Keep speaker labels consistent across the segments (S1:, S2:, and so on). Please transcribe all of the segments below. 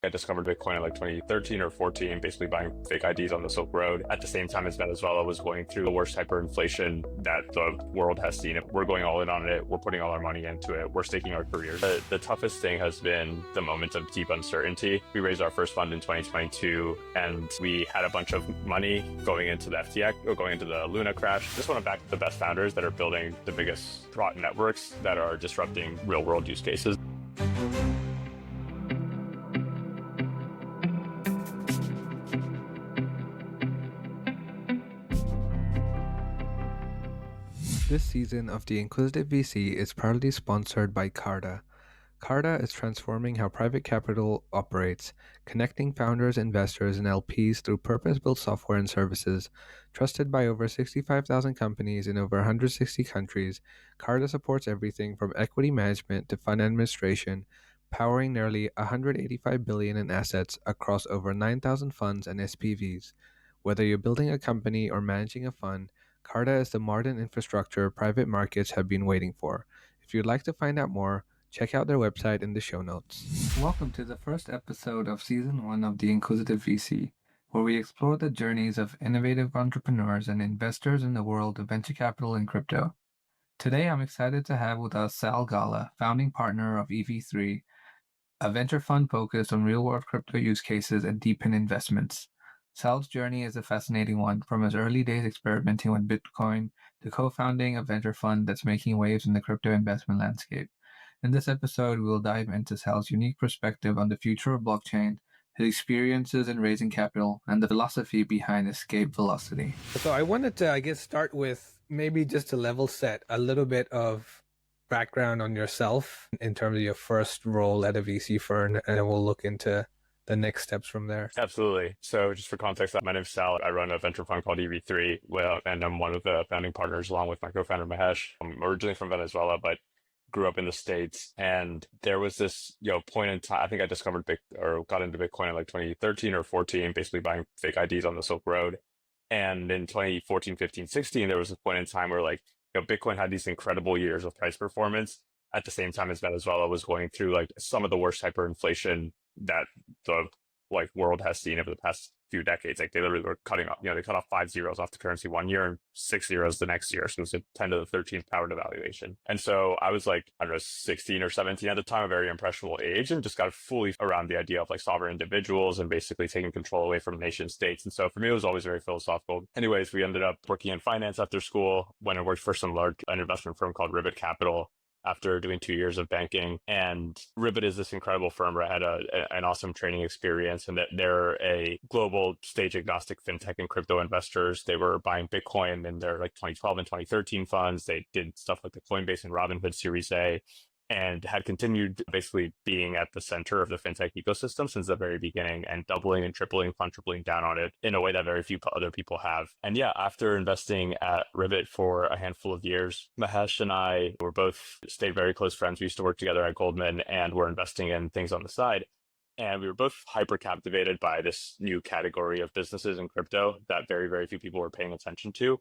S1: I discovered Bitcoin in like 2013 or 14, basically buying fake IDs on the Silk Road at the same time as Venezuela was going through the worst hyperinflation that the world has seen. We're going all in on it. We're putting all our money into it. We're staking our careers. The toughest thing has been the moment of deep uncertainty. We raised our first fund in 2022 and we had a bunch of money going into the FTX or going into the Luna crash. Just want to back the best founders that are building the biggest bot networks that are disrupting real world use cases.
S2: This season of the Inquisitive VC is proudly sponsored by Carta. Carta is transforming how private capital operates, connecting founders, investors, and LPs through purpose-built software and services. Trusted by over 65,000 companies in over 160 countries, Carta supports everything from equity management to fund administration, powering nearly $185 billion in assets across over 9,000 funds and SPVs. Whether you're building a company or managing a fund, Carta is the modern infrastructure private markets have been waiting for. If you'd like to find out more, check out their website in the show notes. Welcome to the first episode of Season 1 of the Inquisitive VC, where we explore the journeys of innovative entrepreneurs and investors in the world of venture capital and crypto. Today, I'm excited to have with us Sal Gala, founding partner of EV3, a venture fund focused on real-world crypto use cases and DePin investments. Sal's journey is a fascinating one, from his early days experimenting with Bitcoin to co-founding a venture fund that's making waves in the crypto investment landscape. In this episode, we will dive into Sal's unique perspective on the future of blockchain, his experiences in raising capital, and the philosophy behind escape velocity. So I wanted to, start with maybe just to level set a little bit of background on yourself in terms of your first role at a VC firm, and then we'll look into the next steps from there.
S1: Absolutely. So just for context, my name is Sal. I run a venture fund called EV3, and I'm one of the founding partners along with my co-founder Mahesh. I'm originally from Venezuela, but grew up in the States. And there was this point in time, I think I discovered got into Bitcoin in like 2013 or 14, basically buying fake IDs on the Silk Road. And in 2014, 15, 16, there was a point in time where Bitcoin had these incredible years of price performance at the same time as Venezuela was going through like some of the worst hyperinflation that the world has seen over the past few decades. Like they literally were cutting off, they cut off 5 zeros off the currency one year and 6 zeros the next year. So it was a 10 to the 13th power devaluation. And so I was 16 or 17 at the time, a very impressionable age, and just got fully around the idea of sovereign individuals and basically taking control away from nation states. And so for me, it was always very philosophical. Anyways, we ended up working in finance after school, when I worked for an investment firm called Ribbit Capital, after doing 2 years of banking. And Ribbit is this incredible firm where I had an awesome training experience, and that they're a global stage agnostic fintech and crypto investors. They were buying Bitcoin in their 2012 and 2013 funds. They did stuff like the Coinbase and Robinhood Series A, and had continued basically being at the center of the fintech ecosystem since the very beginning, and doubling and tripling, quadrupling down on it in a way that very few other people have. And yeah, after investing at Ribbit for a handful of years, Mahesh and I were both stayed very close friends. We used to work together at Goldman and were investing in things on the side. And we were both hyper captivated by this new category of businesses in crypto that very, very few people were paying attention to,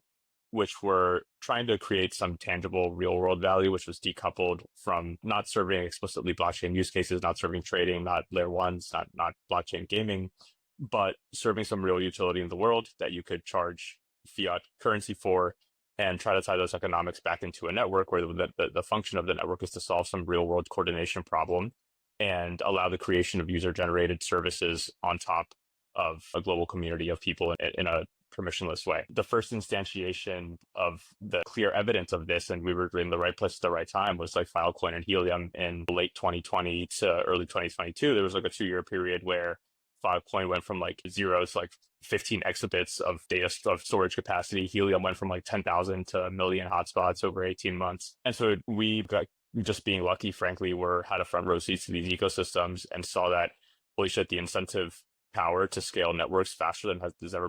S1: which were trying to create some tangible real world value, which was decoupled from not serving explicitly blockchain use cases, not serving trading, not layer ones, not blockchain gaming, but serving some real utility in the world that you could charge fiat currency for, and try to tie those economics back into a network where the function of the network is to solve some real world coordination problem and allow the creation of user generated services on top of a global community of people in a permissionless way. The first instantiation of the clear evidence of this, and we were in the right place at the right time, was Filecoin and Helium in late 2020 to early 2022. There was a 2-year period where Filecoin went from zeros, 15 exabytes of data of storage capacity. Helium went from 10,000 to a million hotspots over 18 months. And so we got, just being lucky, frankly, had a front row seats to these ecosystems and saw that, holy shit, the incentive power to scale networks faster than has ever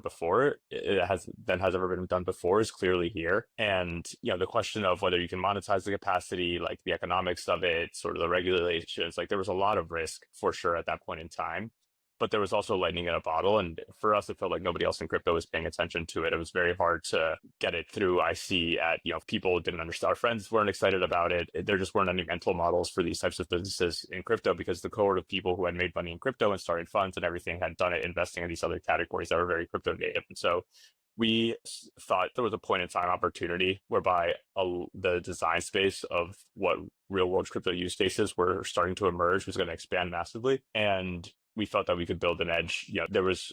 S1: been done before is clearly here. And the question of whether you can monetize the capacity, the economics of it, sort of the regulations, there was a lot of risk for sure at that point in time. but there was also lightning in a bottle. And for us, it felt like nobody else in crypto was paying attention to it. It was very hard to get it through IC at, people didn't understand. Our friends weren't excited about it. There just weren't any mental models for these types of businesses in crypto because the cohort of people who had made money in crypto and started funds and everything had done it investing in these other categories that were very crypto native. And so we thought there was a point in time opportunity whereby the design space of what real world crypto use cases were starting to emerge was going to expand massively. And we felt that we could build an edge. There was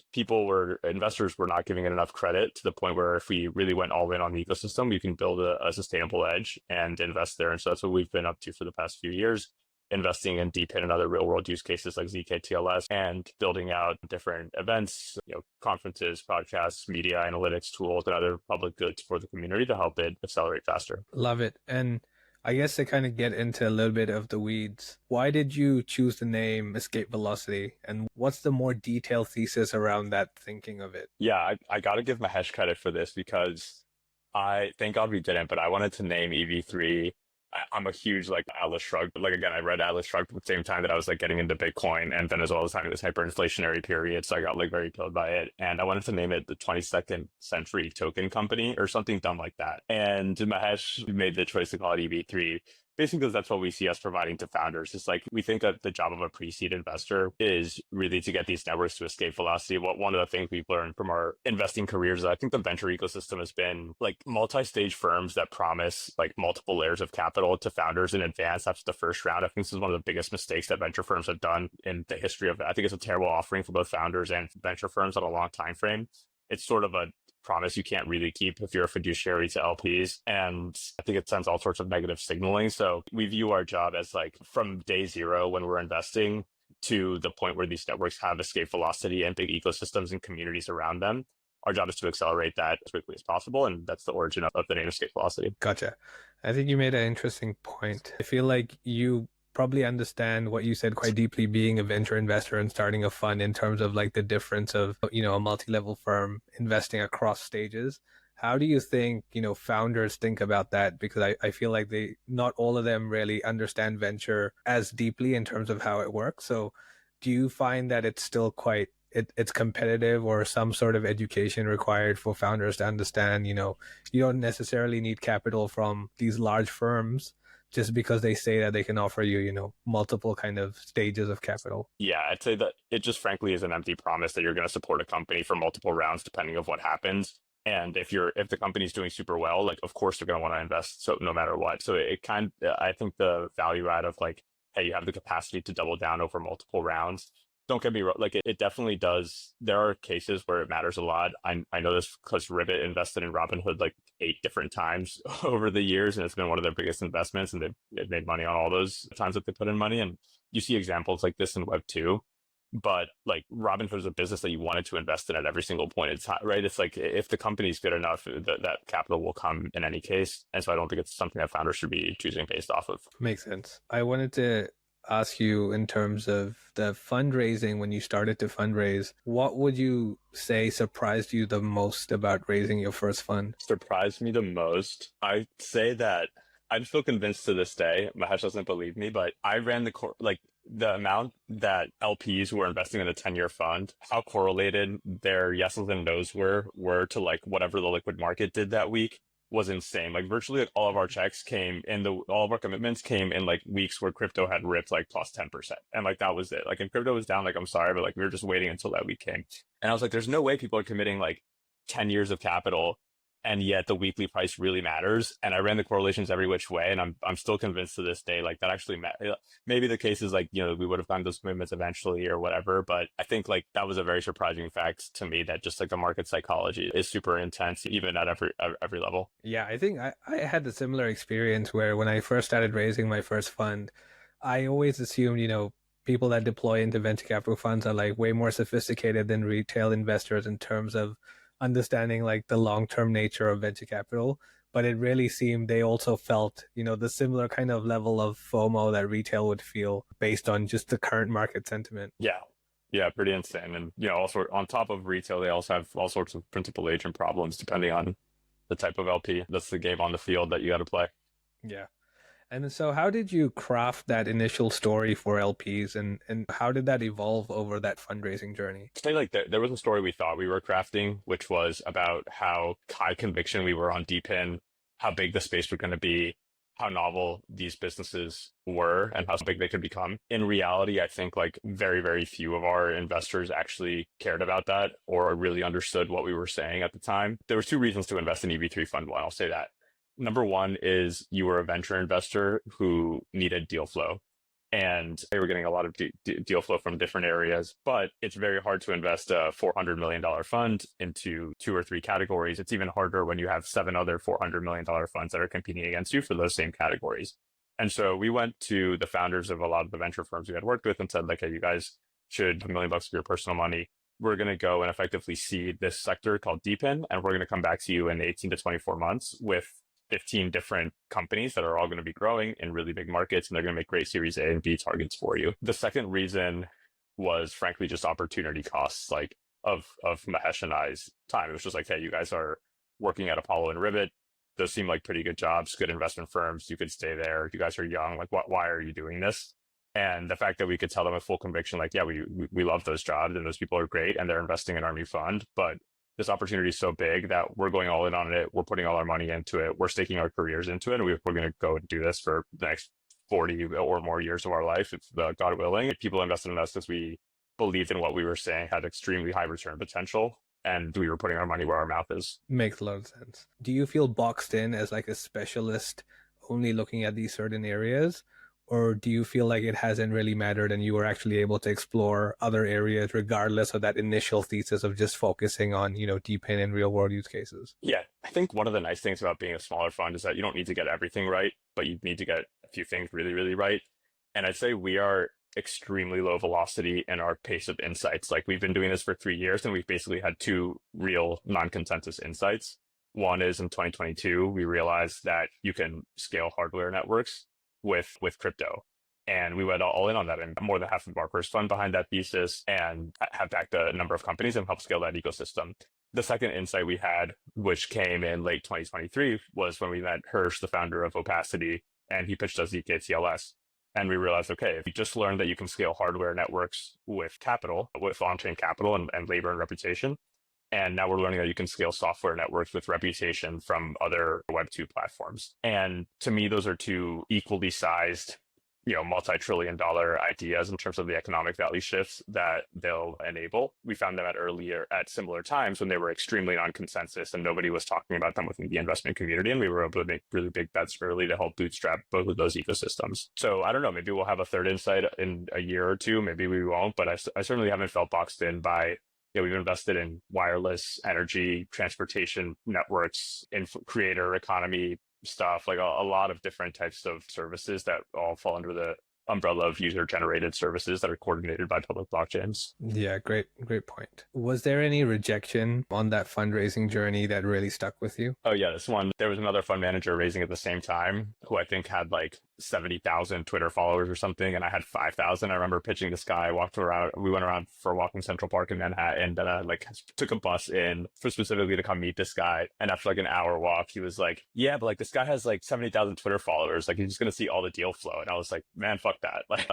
S1: investors were not giving it enough credit to the point where if we really went all in on the ecosystem, we can build a sustainable edge and invest there. And so that's what we've been up to for the past few years, investing in DePin and other real world use cases like zkTLS and building out different events, conferences, podcasts, media analytics tools, and other public goods for the community to help it accelerate faster.
S2: Love it. And I guess to kind of get into a little bit of the weeds, why did you choose the name Escape Velocity? And what's the more detailed thesis around that thinking of it?
S1: Yeah, I got to give Mahesh credit for this because thank God we didn't, but I wanted to name EV3. I'm a huge Atlas Shrugged, but again, I read Atlas Shrugged at the same time that I was getting into Bitcoin, and Venezuela was having this hyperinflationary period, so I got very killed by it, and I wanted to name it the 22nd Century Token Company or something dumb like that. And Mahesh made the choice to call it EV3. Basically, because that's what we see us providing to founders. It's we think that the job of a pre-seed investor is really to get these networks to escape velocity. One of the things we've learned from our investing careers is I think the venture ecosystem has been multi-stage firms that promise multiple layers of capital to founders in advance after the first round. I think this is one of the biggest mistakes that venture firms have done in the history of it. I think it's a terrible offering for both founders and venture firms on a long time frame. It's sort of a promise you can't really keep if you're a fiduciary to LPs. And I think it sends all sorts of negative signaling. So we view our job as from day zero when we're investing to the point where these networks have escape velocity and big ecosystems and communities around them. Our job is to accelerate that as quickly as possible. And that's the origin of the name Escape Velocity.
S2: Gotcha. I think you made an interesting point. I feel like you probably understand what you said quite deeply, being a venture investor and starting a fund, in terms of the difference of, a multi-level firm investing across stages. How do you think, founders think about that? Because I feel like not all of them really understand venture as deeply in terms of how it works. So do you find that it's still it's competitive, or some sort of education required for founders to understand, you don't necessarily need capital from these large firms just because they say that they can offer you, multiple kind of stages of capital?
S1: Yeah, I'd say that it just frankly is an empty promise that you're going to support a company for multiple rounds depending on what happens. And if the company's doing super well, of course they're going to want to invest, so no matter what. So I think the value add of hey, you have the capacity to double down over multiple rounds. Don't get me wrong, it definitely does. There are cases where it matters a lot. I know this because Ribbit invested in Robinhood 8 different times over the years, and it's been one of their biggest investments, and they've made money on all those times that they put in money. And you see examples like this in Web 2. But Robinhood is a business that you wanted to invest in at every single point in time, right? It's if the company's good enough, that capital will come in any case. And so I don't think it's something that founders should be choosing based off of.
S2: Makes sense. I wanted to ask you, in terms of the fundraising, when you started to fundraise, what would you say surprised you the most about raising your first fund?
S1: Surprised me the most? I'd say that I just feel convinced to this day. Mahesh doesn't believe me, but I ran the amount that LPs were investing in a 10-year fund, how correlated their yeses and nos were to whatever the liquid market did that week was insane. Virtually all of our checks came in, all of our commitments came in weeks where crypto had ripped plus 10%. And that was it. And crypto was down, I'm sorry, but we were just waiting until that week came. And I was there's no way people are committing 10 years of capital, and yet the weekly price really matters. And I ran the correlations every which way, and I'm still convinced to this day that actually maybe the case is we would have gotten those commitments eventually or whatever, but I think that was a very surprising fact to me, that just the market psychology is super intense even at every level.
S2: Yeah, I think I had a similar experience where when I first started raising my first fund, I always assumed people that deploy into venture capital funds are way more sophisticated than retail investors in terms of understanding the long-term nature of venture capital. But it really seemed they also felt the similar kind of level of FOMO that retail would feel based on just the current market sentiment.
S1: Yeah, pretty insane. And also on top of retail, they also have all sorts of principal agent problems depending on the type of LP. That's the game on the field that you got to play.
S2: Yeah. And so how did you craft that initial story for LPs and how did that evolve over that fundraising journey?
S1: Say like there was a story we thought we were crafting, which was about how high conviction we were on DePin, how big the space was going to be, how novel these businesses were, and how big they could become. In reality, I think like very, very few of our investors actually cared about that or really understood what we were saying at the time. There was two reasons to invest in EV3 Fund 1. I'll say that. Number one is you were a venture investor who needed deal flow. And they were getting a lot of deal flow from different areas, but it's very hard to invest a $400 million fund into two or three categories. It's even harder when you have seven other $400 million funds that are competing against you for those same categories. And so we went to the founders of a lot of the venture firms we had worked with and said, like, hey, you guys should $1 million of your personal money. We're going to go and effectively seed this sector called DePin, and we're going to come back to you in 18 to 24 months with 15 different companies that are all going to be growing in really big markets, and they're going to make great Series A and B targets for you. The second reason was frankly just opportunity costs, like of Mahesh and I's time. It was just like, hey, you guys are working at Apollo and Ribbit. Those seem like pretty good jobs, good investment firms. You could stay there. You guys are young. Like, why are you doing this? And the fact that we could tell them with full conviction, like, yeah, we love those jobs and those people are great and they're investing in our new fund, but this opportunity is so big that we're going all in on it. We're putting all our money into it. We're staking our careers into it. And we're going to go and do this for the next 40 or more years of our life, if God willing. People invested in us because we believed in what we were saying had extremely high return potential. And we were putting our money where our mouth is.
S2: Makes a lot of sense. Do you feel boxed in as like a specialist only looking at these certain areas? Or do you feel like it hasn't really mattered and you were actually able to explore other areas regardless of that initial thesis of just focusing on, DePin and real world use cases?
S1: Yeah, I think one of the nice things about being a smaller fund is that you don't need to get everything right, but you need to get a few things really, really right. And I'd say we are extremely low velocity in our pace of insights. Like we've been doing this for 3 years and we've basically had two real non-consensus insights. One is in 2022, we realized that you can scale hardware networks with crypto. And we went all in on that, and more than half of our first fund behind that thesis, and have backed a number of companies and helped scale that ecosystem. The second insight we had, which came in late 2023, was when we met Hirsch, the founder of Opacity, and he pitched us zkTLS. And we realized, okay, if you just learned that you can scale hardware networks with capital, with on-chain capital and labor and reputation, and now we're learning that you can scale software networks with reputation from other Web2 platforms. And to me, those are two equally sized, multi-trillion dollar ideas in terms of the economic value shifts that they'll enable. We found them at similar times when they were extremely non-consensus and nobody was talking about them within the investment community. And we were able to make really big bets early to help bootstrap both of those ecosystems. So I don't know, maybe we'll have a third insight in a year or two. Maybe we won't, but I certainly haven't felt boxed in by we've invested in wireless, energy, transportation networks, creator economy stuff, like a lot of different types of services that all fall under the umbrella of user-generated services that are coordinated by public blockchains.
S2: Yeah, great point. Was there any rejection on that fundraising journey that really stuck with you?
S1: Oh yeah, this one. There was another fund manager raising at the same time who I think had like 70,000 Twitter followers or something, and I had 5,000. I remember pitching this guy. We went around for a walk in Central Park in Manhattan, and then I took a bus in specifically to come meet this guy. And after like an hour walk, he was like, "Yeah, but like this guy has like 70,000 Twitter followers. Like he's just gonna see all the deal flow." And I was like, "Man, fuck that! Like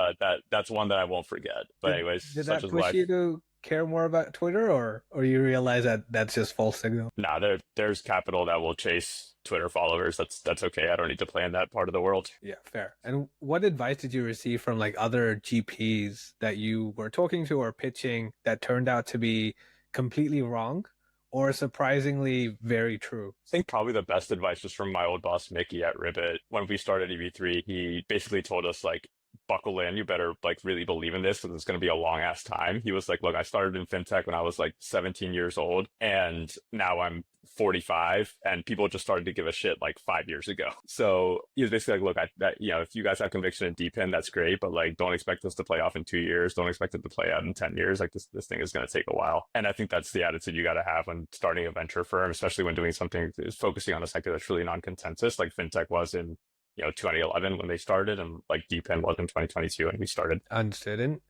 S1: that's one that I won't forget." But anyways,
S2: did that push you to care more about Twitter, or you realize that that's just false signal?
S1: Nah, there's capital that will chase Twitter followers. That's okay. I don't need to play in that part of the world.
S2: Yeah, fair. And what advice did you receive from like other GPs that you were talking to or pitching that turned out to be completely wrong or surprisingly very true?
S1: I think probably the best advice was from my old boss, Mickey at Ribbit. When we started EV3, he basically told us like, buckle in, you better like really believe in this because it's going to be a long ass time. He was like, look, I started in fintech when I was like 17 years old and now I'm 45 and people just started to give a shit like 5 years ago. So he was basically like, look, if you guys have conviction in DePin, that's great, but like don't expect this to play off in 2 years. Don't expect it to play out in 10 years. Like this thing is going to take a while. And I think that's the attitude you got to have when starting a venture firm, especially when doing something is focusing on a sector that's really non-consensus like fintech was in 2011 when they started, and like DePin was in 2022 and we started.
S2: Understood. And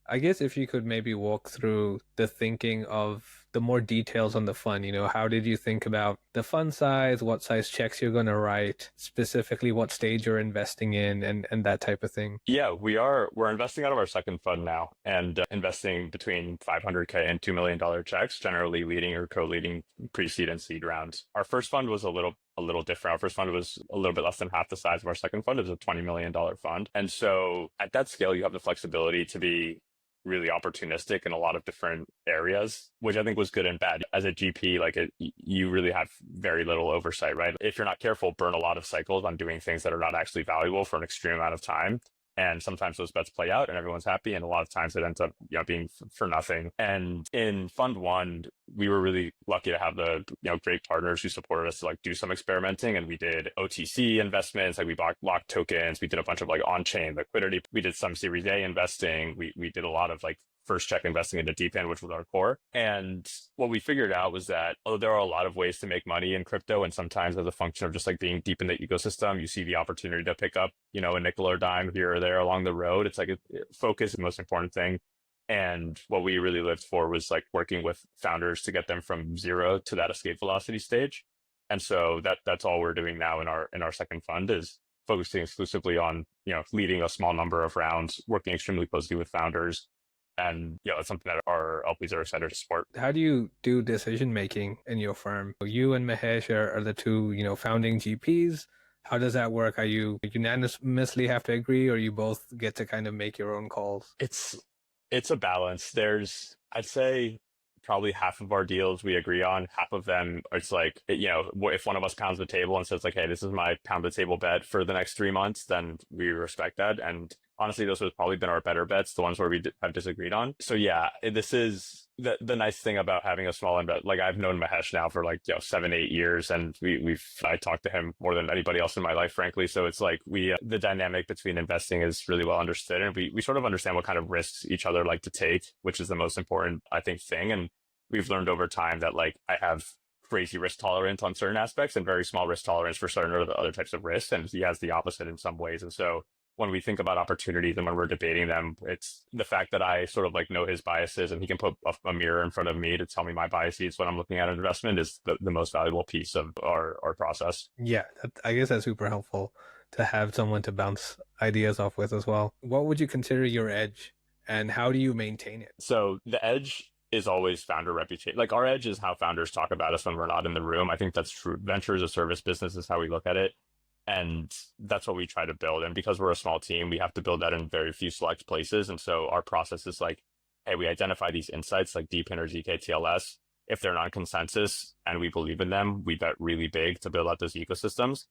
S2: I guess if you could maybe walk through the thinking of the more details on the fund. How did you think about the fund size, what size checks you're going to write, specifically what stage you're investing in, and that type of thing?
S1: Yeah, we're investing out of our second fund now and investing between 500K and $2 million checks, generally leading or co-leading pre-seed and seed rounds. Our first fund was a little different. Our first fund was a little bit less than half the size of our second fund. It was a $20 million fund. And so at that scale, you have the flexibility to be really opportunistic in a lot of different areas, which I think was good and bad. As a GP, you really have very little oversight, right? If you're not careful, burn a lot of cycles on doing things that are not actually valuable for an extreme amount of time. And sometimes those bets play out and everyone's happy. And a lot of times it ends up being for nothing. And in fund one, we were really lucky to have the great partners who supported us to do some experimenting. And we did OTC investments, we bought locked tokens. We did a bunch of on-chain liquidity. We did some Series A investing. We did a lot of first check investing into DePin, which was our core. And what we figured out was that there are a lot of ways to make money in crypto. And sometimes as a function of just being deep in the ecosystem, you see the opportunity to pick up, a nickel or dime here or there along the road. It's focus is the most important thing. And what we really lived for was working with founders to get them from zero to that escape velocity stage. And so that's all we're doing now in our second fund is focusing exclusively on, leading a small number of rounds, working extremely closely with founders. And it's something that our LPs are excited to support.
S2: How do you do decision making in your firm? You and Mahesh are the two, founding GPs. How does that work? Are you unanimously have to agree, or you both get to kind of make your own calls?
S1: It's a balance. I'd say probably half of our deals we agree on. Half of them, it's if one of us pounds the table and says hey, this is my pound the table bet for the next 3 months, then we respect that. And honestly, those have probably been our better bets, the ones where we have disagreed on. So yeah, this is the nice thing about having a small invest. I've known Mahesh now for 7-8 years, and I talked to him more than anybody else in my life, frankly. So it's the dynamic between investing is really well understood, and we sort of understand what kind of risks each other like to take, which is the most important, I think, thing. And we've learned over time that I have crazy risk tolerance on certain aspects and very small risk tolerance for certain other types of risks, and he has the opposite in some ways. And so when we think about opportunities and when we're debating them, it's the fact that I sort of know his biases, and he can put a mirror in front of me to tell me my biases when I'm looking at an investment is the most valuable piece of our process.
S2: Yeah, I guess that's super helpful to have someone to bounce ideas off with as well. What would you consider your edge, and how do you maintain it?
S1: So the edge is always founder reputation. Our edge is how founders talk about us when we're not in the room. I think that's true. Venture as a service business is how we look at it. And that's what we try to build. And because we're a small team, we have to build that in very few select places. And so our process is hey, we identify these insights like DePin or zkTLS. If they're non-consensus and we believe in them, we bet really big to build out those ecosystems.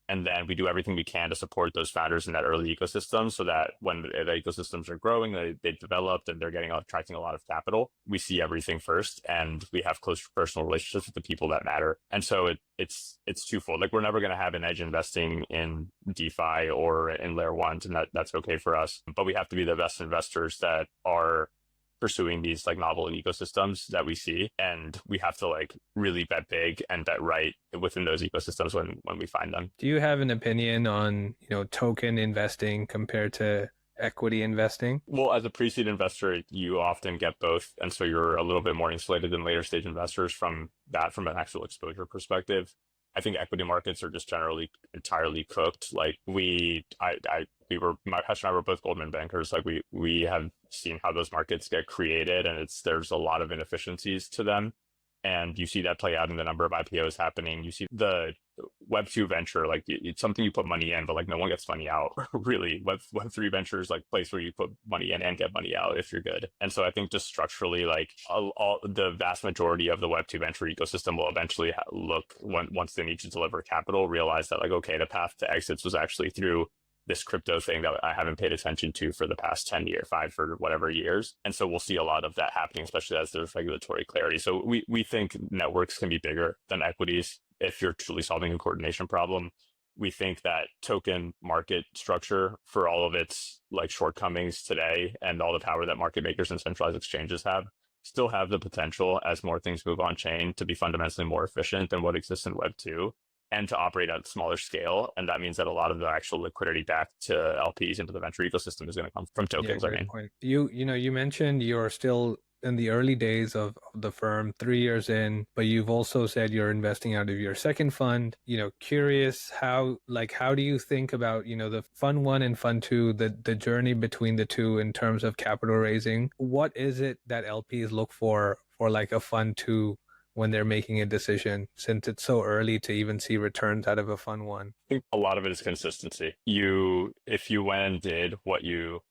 S1: And then we do everything we can to support those founders in that early ecosystem so that when the ecosystems are growing, they've developed and they're attracting a lot of capital, we see everything first and we have close personal relationships with the people that matter. And so it's twofold. We're never going to have an edge investing in DeFi or in layer ones, and that's okay for us. But we have to be the best investors that are pursuing these novel ecosystems that we see, and we have to really bet big and bet right within those ecosystems when we find them.
S2: Do you have an opinion on token investing compared to equity investing?
S1: Well, as a pre-seed investor, you often get both, and so you're a little bit more insulated than later stage investors from an actual exposure perspective. I think equity markets are just generally entirely cooked. Mahesh and I were both Goldman bankers. We have seen how those markets get created, and there's a lot of inefficiencies to them. And you see that play out in the number of IPOs happening. You see the Web2 venture, it's something you put money in, but no one gets money out. Really, Web3 ventures place where you put money in and get money out if you're good. And so I think just structurally, all the vast majority of the Web2 venture ecosystem will eventually look once they need to deliver capital, realize that okay, the path to exits was actually through this crypto thing that I haven't paid attention to for the past 10 years, 5 for whatever years. And so we'll see a lot of that happening, especially as there's regulatory clarity. So we think networks can be bigger than equities if you're truly solving a coordination problem. We think that token market structure, for all of its shortcomings today and all the power that market makers and centralized exchanges have, still have the potential as more things move on chain to be fundamentally more efficient than what exists in Web 2. And to operate at a smaller scale. And that means that a lot of the actual liquidity back to LPs into the venture ecosystem is going to come from tokens.
S2: Yeah, great point. You mentioned you're still in the early days of the firm, 3 years in, but you've also said you're investing out of your second fund. Curious how do you think about, the fund one and fund two, the journey between the two in terms of capital raising? What is it that LPs look for like a fund two when they're making a decision, since it's so early to even see returns out of a fund one?
S1: I think a lot of it is consistency. If you went and did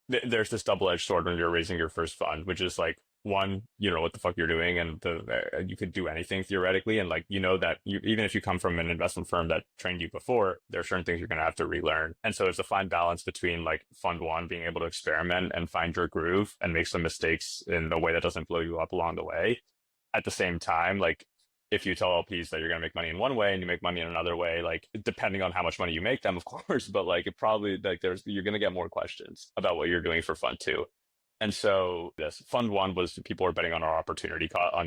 S1: there's this double-edged sword when you're raising your first fund, which is like, one, you know what the fuck you're doing, and you could do anything theoretically, and like that even if you come from an investment firm that trained you before, there are certain things you're going to have to relearn. And so it's a fine balance between like fund one being able to experiment and find your groove and make some mistakes in a way that doesn't blow you up along the way. At the same time, like if you tell LPs that you're going to make money in one way and you make money in another way, like depending on how much money you make them, of course, but like it probably like you're going to get more questions about what you're doing for fund two. And so this fund one was people were betting on on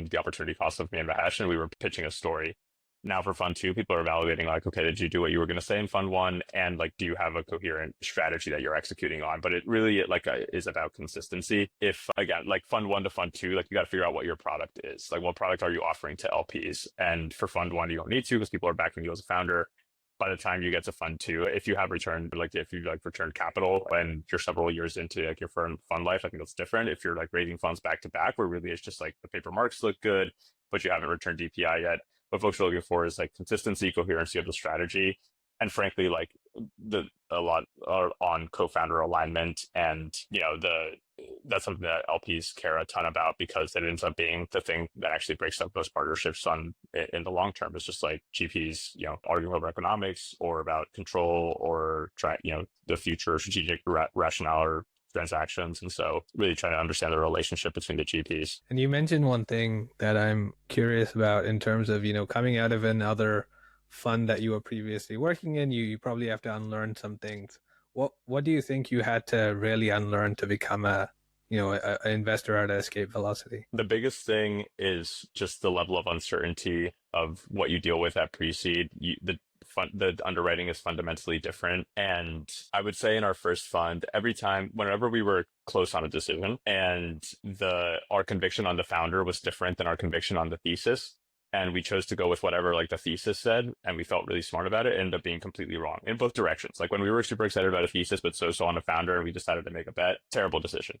S1: the opportunity cost of me and Mahesh, and we were pitching a story. Now for fund two, people are evaluating like, okay, did you do what you were going to say in fund one? And like, do you have a coherent strategy that you're executing on? But it really is about consistency. If again, like fund one to fund two, like you got to figure out what your product is. Like what product are you offering to LPs? And for fund one, you don't need to because people are backing you as a founder. By the time you get to fund two, if you have returned capital and you're several years into like your fund life, I think that's different. If you're like raising funds back to back, where really it's just like the paper marks look good, but you haven't returned DPI yet. What folks are looking for is like consistency, coherency of the strategy, and frankly, like a lot are on co-founder alignment, and that's something that LPs care a ton about because it ends up being the thing that actually breaks up those partnerships in the long term. It's just like GPs, arguing over economics or about control or the future strategic rationale or transactions. And so really trying to understand the relationship between the GPs.
S2: And you mentioned one thing that I'm curious about in terms of, coming out of another fund that you were previously working in, you probably have to unlearn some things. What do you think you had to really unlearn to become an investor at Escape Velocity?
S1: The biggest thing is just the level of uncertainty of what you deal with at pre-seed. The underwriting is fundamentally different. And I would say in our first fund, whenever we were close on a decision and our conviction on the founder was different than our conviction on the thesis, and we chose to go with whatever like the thesis said, and we felt really smart about it, ended up being completely wrong in both directions. Like when we were super excited about a thesis, but so on a founder, and we decided to make a bet, terrible decision.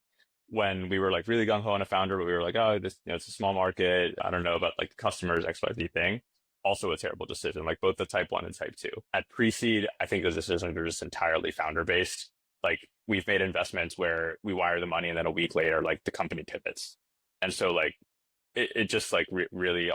S1: When we were like really gung ho on a founder, but we were like, oh, this, it's a small market, I don't know about like the customers, XYZ thing. Also a terrible decision, like both the type 1 and type 2. At pre-seed, I think those decisions are just entirely founder based. Like we've made investments where we wire the money and then a week later, like the company pivots. And so like it just like really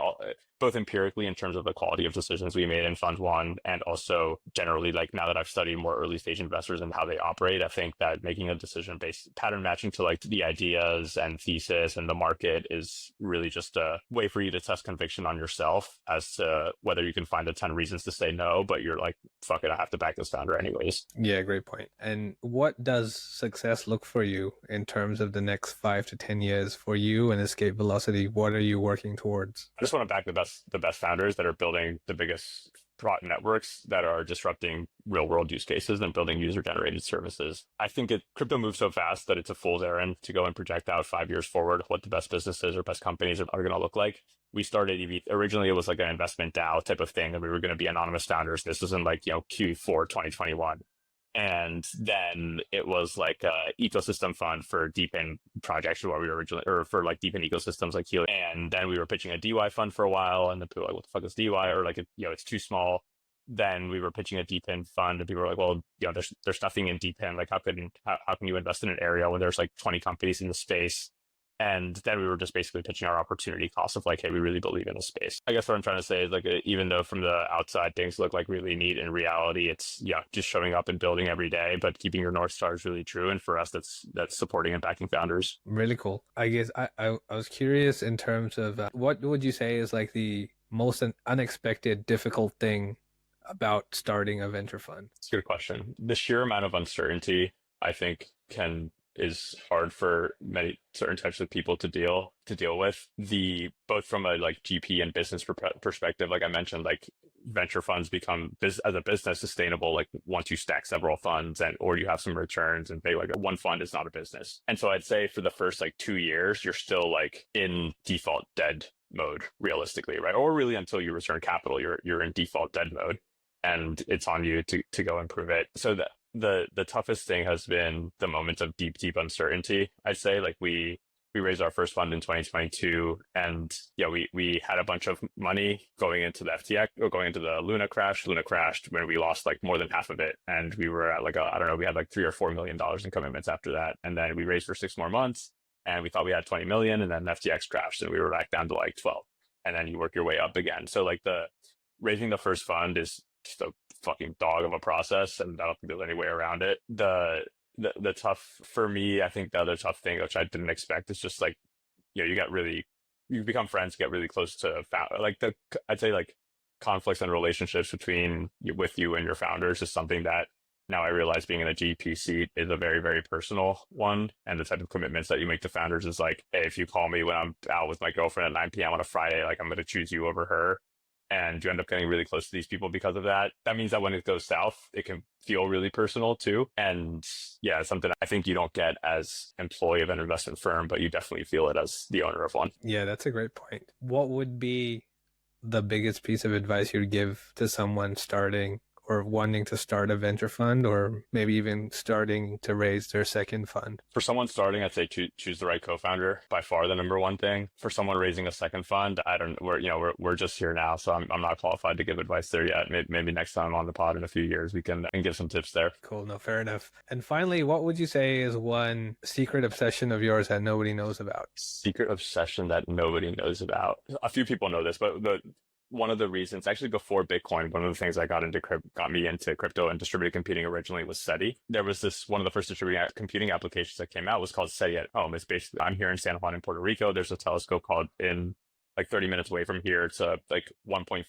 S1: both empirically in terms of the quality of decisions we made in fund one, and also generally like now that I've studied more early stage investors and how they operate, I think that making a decision based pattern matching to like the ideas and thesis and the market is really just a way for you to test conviction on yourself as to whether you can find a ton of reasons to say no, but you're like, fuck it, I have to back this founder anyways.
S2: Yeah, great point. And what does success look for you in terms of the next 5 to 10 years for you and Escape Velocity? What are you working towards?
S1: I just want to back the best founders that are building the biggest product networks that are disrupting real world use cases and building user generated services. I think crypto moves so fast that it's a fool's errand to go and project out 5 years forward what the best businesses or best companies are going to look like. We started originally, it was like an investment DAO type of thing, and we were going to be anonymous founders. This was in like Q4 2021. And then it was like a ecosystem fund for DePin projects where we were originally, or for like DePin ecosystems like Helium. And then we were pitching a DY fund for a while, and then people were like, what the fuck is DY? Or like, it's too small. Then we were pitching a DePin fund, and people were like, well, there's nothing in DePin. Like, how can you invest in an area when there's like 20 companies in the space? And then we were just basically pitching our opportunity cost of like, hey, we really believe in the space. I guess what I'm trying to say is like, even though from the outside things look like really neat, in reality, it's just showing up and building every day, but keeping your North Star is really true. And for us, that's supporting and backing founders.
S2: Really cool. I guess I was curious in terms of what would you say is like the most unexpected difficult thing about starting a venture fund?
S1: It's a good question. The sheer amount of uncertainty, I think, is hard for many certain types of people to deal with. Both from a like GP and business perspective, like I mentioned, like venture funds become as a business sustainable, like once you stack several funds or you have some returns and pay, like one fund is not a business. And so I'd say for the first like 2 years, you're still like in default dead mode realistically, right? Or really until you return capital, you're in default dead mode, and it's on you to go improve it. So the toughest thing has been the moments of deep uncertainty. I'd say like we raised our first fund in 2022, and yeah, we had a bunch of money going into the FTX or going into the Luna crash. Luna crashed when we lost like more than half of it, and we were at like I don't know, we had like $3 or $4 million in commitments after that, and then we raised for 6 more months, and we thought we had 20 million, and then FTX crashed, and we were back down to like 12, and then you work your way up again. So like the raising the first fund is just a fucking dog of a process, and I don't think there's any way around it. The tough for me, I think the other tough thing, which I didn't expect, is just like, you know, you become friends, get really close to I'd say like conflicts and relationships between with you and your founders is something that now I realize being in a GP seat is a very, very personal one. And the type of commitments that you make to founders is like, hey, if you call me when I'm out with my girlfriend at 9 p.m. on a Friday, like I'm going to choose you over her. And you end up getting really close to these people because of that. That means that when it goes south, it can feel really personal too. And yeah, it's something I think you don't get as employee of an investment firm, but you definitely feel it as the owner of one.
S2: Yeah, that's a great point. What would be the biggest piece of advice you'd give to someone starting or wanting to start a venture fund, or maybe even starting to raise their second fund?
S1: For someone starting, I'd say choose the right co-founder. By far the number one thing. For someone raising a second fund, we're just here now, so I'm not qualified to give advice there yet. Maybe next time on the pod in a few years we can give some tips there.
S2: Cool. No, fair enough. And finally, what would you say is one secret obsession of yours that nobody knows about?
S1: Secret obsession that nobody knows about. A few people know this, but one of the reasons, actually before Bitcoin, one of the things that got me into crypto and distributed computing originally was SETI. There was one of the first distributed computing applications that came out was called SETI at Home. It's basically, I'm here in San Juan in Puerto Rico. There's a telescope called in like 30 minutes away from here. It's a like 1.5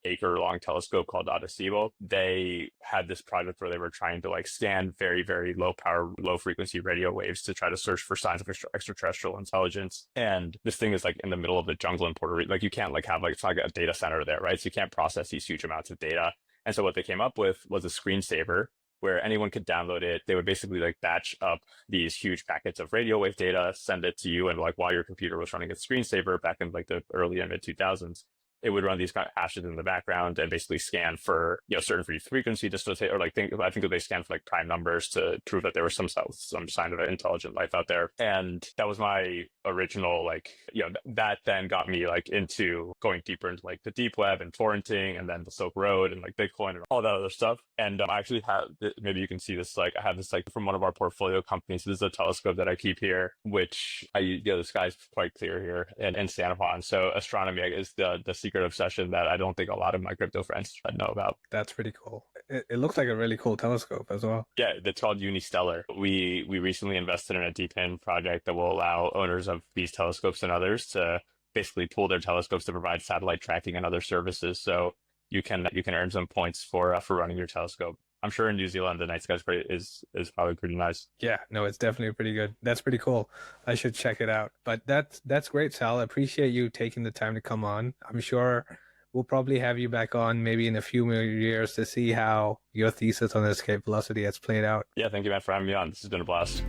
S1: acre long telescope called Arecibo. They had this project where they were trying to like scan very, very low power, low frequency radio waves to try to search for signs of extraterrestrial intelligence. And this thing is like in the middle of the jungle in Puerto Rico. Like you can't like have like, it's not like a data center there, right? So you can't process these huge amounts of data. And so what they came up with was a screensaver where anyone could download it. They would basically like batch up these huge packets of radio wave data, send it to you, and like while your computer was running its screensaver back in like the early and mid 2000s, it would run these kind of hashes in the background and basically scan for, you know, certain frequency dissociate, or like I think they scanned for like prime numbers to prove that there was some sign of intelligent life out there. And that was my original, like, you know, that then got me like into going deeper into like the deep web and torrenting, and then the Silk Road and like Bitcoin and all that other stuff. And I actually have, maybe you can see this, like I have this like from one of our portfolio companies. This is a telescope that I keep here, which the sky's quite clear here in San Juan. So astronomy is the secret obsession that I don't think a lot of my crypto friends know about.
S2: That's pretty cool. It looks like a really cool telescope as well.
S1: Yeah, it's called Unistellar. We recently invested in a DePin project that will allow owners of these telescopes and others to basically pool their telescopes to provide satellite tracking and other services. So you can earn some points for running your telescope. I'm sure in New Zealand the night sky is probably pretty nice.
S2: Yeah, no, it's definitely pretty good. That's pretty cool. I should check it out. But that's great, Sal. I appreciate you taking the time to come on. I'm sure we'll probably have you back on maybe in a few more years to see how your thesis on escape velocity has played out.
S1: Yeah, thank you, man, for having me on. This has been a blast.